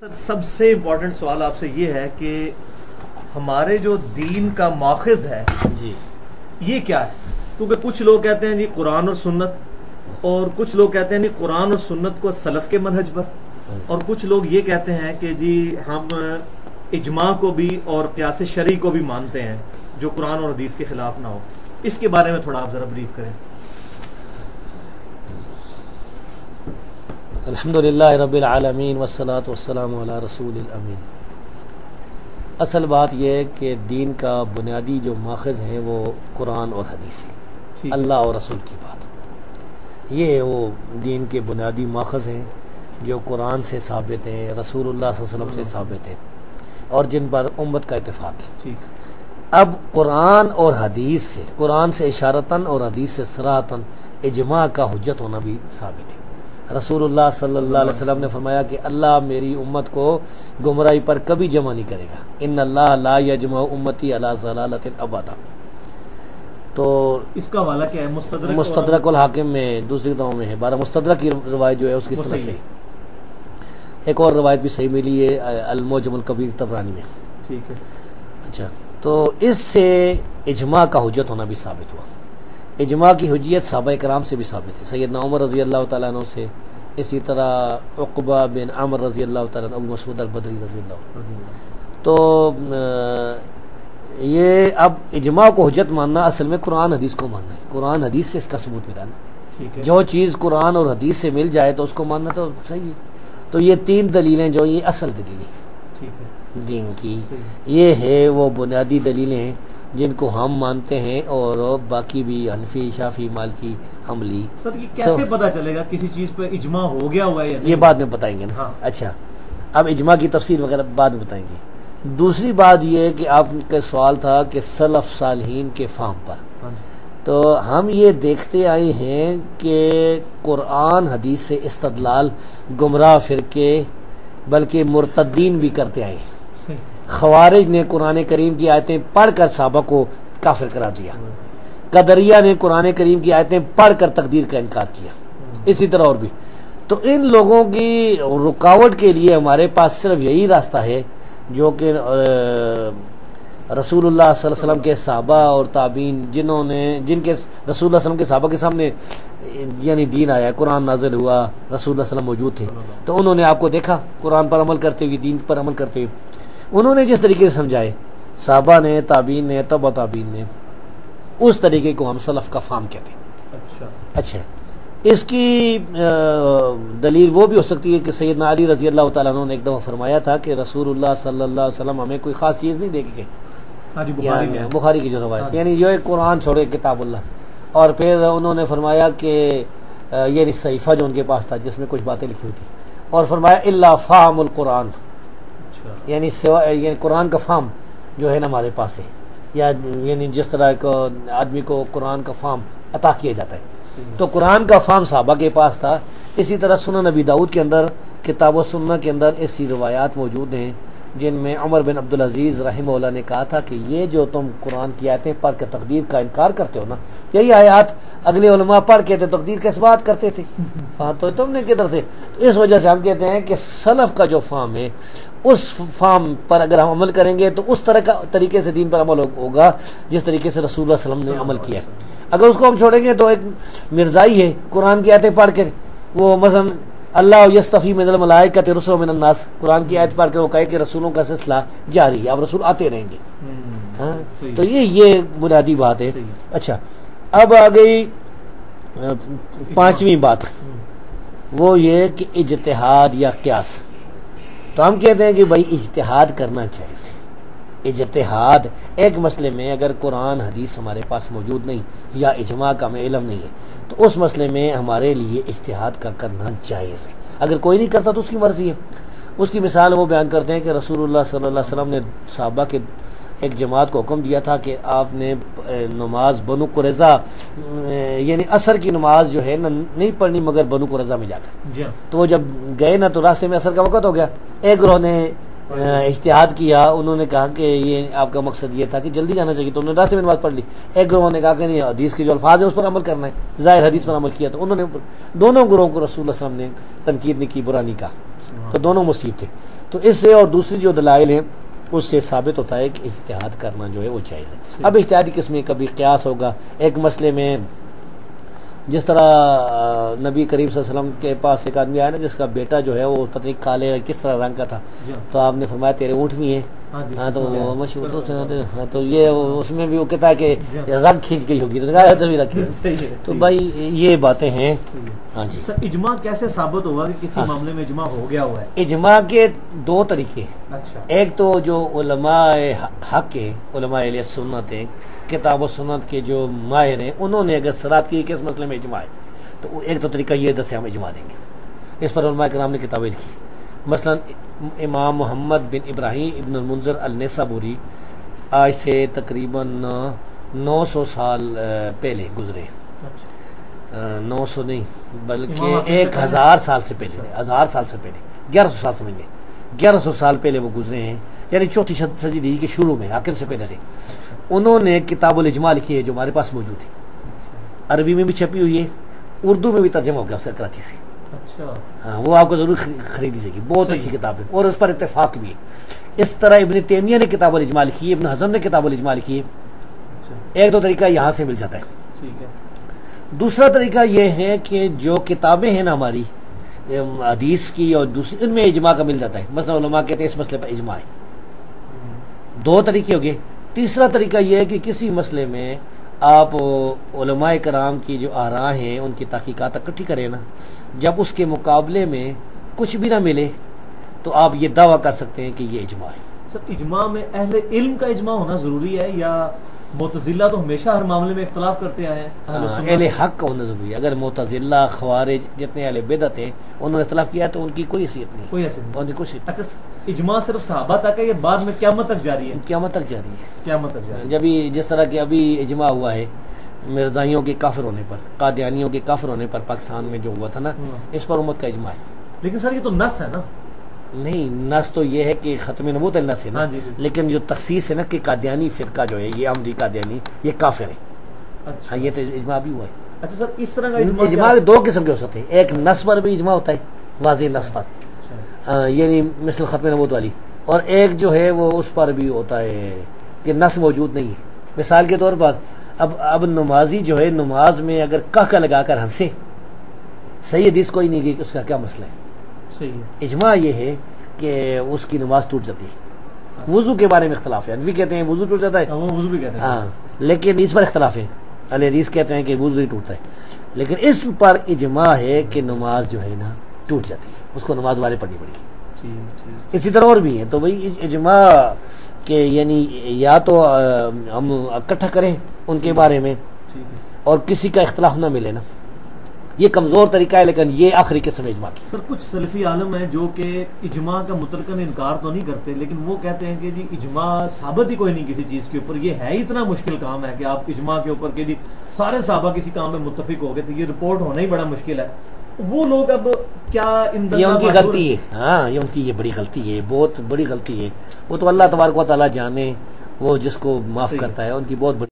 سر سب سے امپورٹنٹ سوال آپ سے یہ ہے کہ ہمارے جو دین کا ماخذ ہے جی یہ کیا ہے؟ کیونکہ کچھ لوگ کہتے ہیں جی قرآن اور سنت، اور کچھ لوگ کہتے ہیں جی قرآن اور سنت کو سلف کے منہج پر، اور کچھ لوگ یہ کہتے ہیں کہ جی ہم اجماع کو بھی اور قیاس شرعی کو بھی مانتے ہیں جو قرآن اور حدیث کے خلاف نہ ہو۔ اس کے بارے میں تھوڑا آپ ذرا بریف کریں۔ الحمدللہ رب العالمین والصلاة والسلام علی رسول الامین۔ اصل بات یہ ہے کہ دین کا بنیادی جو ماخذ ہیں وہ قرآن اور حدیث ہے، اللہ اور رسول کی بات، یہ وہ دین کے بنیادی ماخذ ہیں جو قرآن سے ثابت ہیں، رسول اللہ صلی اللہ علیہ وسلم سے ثابت ہیں، اور جن پر امت کا اتفاق ہے۔ اب قرآن اور حدیث سے، قرآن سے اشارتاً اور حدیث سے صراحتاً اجماع کا حجت ہونا بھی ثابت ہے۔ رسول اللہ صلی اللہ علیہ وسلم نے فرمایا کہ اللہ میری امت کو گمراہی پر کبھی جمع نہیں کرے گا، ان اللہ لا یجمع امتی علی ضلالۃ ابدا۔ تو اس کا حوالہ کیا ہے؟ مستدرک الحاکم میں دوسری کتابوں میں ہے، 12 مستدرک کی روایت جو ہے اس کی سند سے، ایک اور روایت بھی صحیح ملی ہے المعجم الکبیر طبرانی میں۔ ٹھیک ہے، اچھا، تو اس سے اجماع کا حجت ہونا بھی ثابت ہوا۔ اجماع کی حجیت صحابہ کرام سے بھی ثابت ہے، سیدنا عمر رضی اللہ تعالیٰ عنہ سے، اسی طرح عقبہ بن عامر رضی اللہ تعالیٰ عنہ، ابو مسعود البدری رضی اللہ عنہ۔ تو یہ اب اجماع کو حجت ماننا اصل میں قرآن حدیث کو ماننا ہے، قرآن حدیث سے اس کا ثبوت ملا نا، جو چیز قرآن اور حدیث سے مل جائے تو اس کو ماننا تو صحیح ہے۔ تو یہ 3 دلیلیں جو یہ اصل دلیلیں دین کی، یہ ہے وہ بنیادی دلیلیں ہیں جن کو ہم مانتے ہیں، اور باقی بھی حنفی، شافعی، مالکی، حنبلی۔ سر یہ کیسے پتہ چلے گا کسی چیز پہ اجماع ہو گیا ہوا ہے یا نہیں؟ یہ بعد میں بتائیں گے نا۔ اچھا، اب اجماع کی تفسیر وغیرہ بعد میں بتائیں گے۔ دوسری بات یہ ہے کہ آپ کا سوال تھا کہ سلف صالحین کے فہم پر، تو ہم یہ دیکھتے آئے ہیں کہ قرآن حدیث سے استدلال گمراہ فرقے بلکہ مرتدین بھی کرتے آئے ہیں۔ خوارج نے قرآن کریم کی آیتیں پڑھ کر صحابہ کو کافر قرار دیا، قدریہ نے قرآن کریم کی آیتیں پڑھ کر تقدیر کا انکار کیا، اسی طرح اور بھی۔ تو ان لوگوں کی رکاوٹ کے لیے ہمارے پاس صرف یہی راستہ ہے جو کہ رسول اللہ صلی اللہ علیہ وسلم کے صحابہ اور تابعین، جن کے رسول اللہ صلی اللہ علیہ وسلم کے صحابہ کے سامنے یعنی دین آیا، قرآن نازل ہوا، رسول اللہ صلی اللہ علیہ وسلم موجود تھے، تو انہوں نے آپ کو دیکھا قرآن پر عمل کرتے ہوئے، دین پر عمل کرتے ہوئے، انہوں نے جس طریقے سے سمجھائے، صحابہ نے، تابعین نے، تبع تابعین نے، اس طریقے کو ہم سلف کا فہم کہتے ہیں۔ اچھا، اس کی دلیل وہ بھی ہو سکتی ہے کہ سیدنا علی رضی اللہ تعالیٰ عنہ نے ایک دفعہ فرمایا تھا کہ رسول اللہ صلی اللہ علیہ وسلم ہمیں کوئی خاص چیز نہیں دے کے گئے، بخاری کی جو روایت، یعنی جو ایک قرآن چھوڑے کتاب اللہ، اور پھر انہوں نے فرمایا کہ یہ صحیفہ جو ان کے پاس تھا جس میں کچھ باتیں لکھی ہوئی تھی، اور فرمایا الا فہم القرآن، یعنی قرآن کا فہم جو ہے نا ہمارے پاس ہے، یا یعنی جس طرح ایک آدمی کو قرآن کا فہم عطا کیا جاتا ہے، تو قرآن کا فہم صحابہ کے پاس تھا۔ اسی طرح سنن نبی داؤد کے اندر، کتاب و سنہ کے اندر ایسی روایات موجود ہیں جن میں عمر بن عبدالعزیز رحمہ اللہ نے کہا تھا کہ یہ جو تم قرآن کی آیتیں پڑھ کے تقدیر کا انکار کرتے ہو نا، یہی آیات اگلے علماء پڑھ کے تقدیر کا اثبات کرتے تھے، ہاں تو تم نے کدھر سے؟ تو اس وجہ سے ہم کہتے ہیں کہ سلف کا جو فہم ہے اس فہم پر اگر ہم عمل کریں گے تو اس طرح کا طریقے سے دین پر عمل ہوگا جس طریقے سے رسول اللہ صلی اللہ علیہ وسلم نے عمل کیا ہے۔ اگر اس کو ہم چھوڑیں گے تو ایک مرزائی ہے قرآن کی آیتیں پڑھ کے، وہ مثلا اللہ یستفی من الملائکۃ رسلا من الناس، قرآن کی آیت پڑھ کے وہ کہے کہ رسولوں کا سلسلہ جاری ہے، اب رسول آتے رہیں گے، ہاں تو یہ بنیادی بات ہے۔ اچھا، اب آ گئی 5ویں بات، وہ یہ کہ اجتہاد یا قیاس۔ تو ہم کہتے ہیں کہ بھائی اجتہاد کرنا چاہیے۔ اجتہاد ایک مسئلے میں اگر قرآن حدیث ہمارے پاس موجود نہیں یا اجماع کا ہمیں علم نہیں ہے تو اس مسئلے میں ہمارے لیے اجتہاد کا کرنا جائز ہے۔ اگر کوئی نہیں کرتا تو اس کی مرضی ہے۔ اس کی مثال وہ بیان کرتے ہیں کہ رسول اللہ صلی اللہ علیہ وسلم نے صحابہ کے ایک جماعت کو حکم دیا تھا کہ آپ نے نماز بنو قریظہ یعنی عصر کی نماز جو ہے نا نہیں پڑھنی مگر بنو قریظہ میں جا کر۔ تو وہ جب گئے نا تو راستے میں عصر کا وقت ہو گیا، ایک گروہ نے اجتہاد کیا، انہوں نے کہا کہ یہ آپ کا مقصد یہ تھا کہ جلدی جانا چاہیے تو انہوں نے راستے میں نماز پڑھ لی۔ ایک گروہ نے کہا کہ نہیں، حدیث کے جو الفاظ ہیں اس پر عمل کرنا ہے، ظاہر حدیث پر عمل کیا، تو انہوں نے دونوں گروہوں کو رسول اللہ صلی اللہ علیہ وسلم نے تنقید نہیں کی، برا نہیں کہا۔ تو دونوں مصیب تھے. تو اس سے اور دوسری جو دلائل ہیں اس سے ثابت ہوتا ہے کہ اجتہاد کرنا جو ہے وہ جائز ہے. اب اجتہادی قسم میں کبھی قیاس ہوگا ایک مسئلے میں، جس طرح نبی کریم صلی اللہ علیہ وسلم کے پاس ایک آدمی آیا نا جس کا بیٹا جو ہے وہ پتہ نہیں کالے کس طرح رنگ کا تھا، تو آپ نے فرمایا تیرے اونٹ بھی ہیں. ہاں تو مشہور تو یہ اس میں بھی وہ کہتا ہے کہ رنگ کھینچ گئی ہوگی، تو کہا ادھر بھی رکھی. تو بھائی یہ باتیں ہیں. ہاں جی سر اجماع کیسے ثابت ہوگا کہ کسی معاملے میں اجماع ہو گیا ہوا ہے؟ اجماع کے دو طریقے. اچھا، ایک تو جو علماء حق ہیں، علماء اہل سنت ہیں، کتاب و سنت کے جو ماہر ہیں، انہوں نے اگر صلاح کی کہ اس مسئلے میں اجماع ہے تو ایک تو طریقہ یہ دس ہم اجماع دیں گے. اس پر علماء کرام نے کتابیں لکھی. مثلا امام محمد بن ابراہیم ابن المنذر النیسابوری آج سے تقریباً 900 سال پہلے گزرے. 900 نہیں بلکہ 1000 سال سے پہلے، 1000 سال سے پہلے 1100 سال سمجھ لیں، 1100 سال پہلے وہ گزرے ہیں، یعنی چوتھی صدی ہجری کے شروع میں، حاکم سے پہلے تھے. انہوں نے کتاب الاجماع لکھی ہے جو ہمارے پاس موجود ہے، عربی میں بھی چھپی ہوئی ہے، اردو میں بھی ترجمہ ہو گیا اس کا کراچی سے. اچھا، ہاں وہ آپ کو ضرور خریدی جائے گی، بہت اچھی کتاب ہے اور اس پر اتفاق بھی ہے. اس طرح ابن تیمیہ نے کتاب الاجماع لکھی ہے، ابن حزم نے کتاب الاجماع لکھی ہے. ایک دو طریقہ یہاں سے مل جاتا ہے. ٹھیک ہے. دوسرا طریقہ یہ ہے کہ جو کتابیں ہیں نا ہماری حدیث کی اور دوسری، ان میں اجماع کا مل جاتا ہے. مثلا علماء کہتے ہیں اس مسئلے پر اجماع ہے. دو طریقے ہو گئے. تیسرا طریقہ یہ ہے کہ کسی مسئلے میں آپ علماء کرام کی جو آراء ہیں ان کی تحقیقات اکٹھی کریں نا، جب اس کے مقابلے میں کچھ بھی نہ ملے تو آپ یہ دعویٰ کر سکتے ہیں کہ یہ اجماع ہے. سر اجماع میں اہل علم کا اجماع ہونا ضروری ہے یا معتزلہ تو ہمیشہ ہر معاملے میں اختلاف کرتے آئے ہیں؟ اہل حق کا ہونا ضروری ہے. اگر معتزلہ خوارج جتنے اہل بدعت ہیں انہوں نے اختلاف کیا تو ان کی کوئی حیثیت نہیں، کوئی حیثیت نہیں. ان کی کوئی حیثیت. اچھا، اجماع صرف صحابہ تک ہے یا بعد میں قیامت تک جاری ہے؟ قیامت تک جاری ہے. قیامت تک جاری ہے. جب جس طرح کہ ابھی اجماع ہوا ہے مرزائیوں کے کافر ہونے پر، قادیانیوں کے کافر ہونے پر پاکستان میں جو ہوا تھا نا، اس پر امت کا اجماع ہے. لیکن سر یہ تو نص ہے نا؟ نہیں، نص تو یہ ہے کہ ختم نبوت النص ہے نا، لیکن جو تخصیص ہے نا کہ قادیانی فرقہ جو ہے یہ احمدی قادیانی یہ کافر ہے. ہاں یہ تو اجماع بھی ہوا ہے. اچھا سر اس طرح کا اجماع دو قسم کے ہو سکتے ہیں. ایک نص پر بھی اجماع ہوتا ہے، واضح نص پر، یعنی مثل ختم نبوت والی، اور ایک جو ہے وہ اس پر بھی ہوتا ہے کہ نص موجود نہیں ہے. مثال کے طور پر اب نمازی جو ہے نماز میں اگر کا لگا کر ہنسے، صحیح حدیث کوئی نہیں کہ اس کا کیا مسئلہ ہے. صحیح ہے. اجماع یہ ہے کہ اس کی نماز ٹوٹ جاتی ہے. وضو کے بارے میں اختلاف ہے، حنفی کہتے ہیں وضو ٹوٹ جاتا ہے، وہ وضو بھی کہتے ہیں. ہاں لیکن اس پر اختلاف ہے. اہل حدیث کہتے ہیں کہ وضو نہیں ٹوٹتا ہے، لیکن اس پر اجماع ہے کہ نماز جو ہے نا ٹوٹ جاتی ہے، اس کو نماز والے پڑھنی پڑی. اسی طرح اور بھی ہیں. تو بھائی اجماع کہ یعنی یا تو ہم اکٹھا کریں ان کے بارے میں اور کسی کا اختلاف نہ ملے نا، یہ کمزور طریقہ ہے، لیکن یہ آخری قسم اجماع کی. سر کچھ سلفی عالم ہیں جو کہ اجماع کا مطلقاً انکار تو نہیں کرتے، لیکن وہ کہتے ہیں کہ جی اجماع ثابت ہی کوئی نہیں کسی چیز کے اوپر، یہ ہے اتنا مشکل کام ہے کہ آپ اجماع کے اوپر کہ جی سارے صحابہ کسی کام میں متفق ہو گئے تو یہ رپورٹ ہونا ہی بڑا مشکل ہے. وہ لوگ اب کیا یہ ان کی غلطی ہے. ہاں یہ ان کی یہ بڑی غلطی ہے، بہت بڑی غلطی ہے. وہ تو اللہ تبارک و تعالیٰ جانے، وہ جس کو معاف کرتا ہے، ان کی بہت بڑی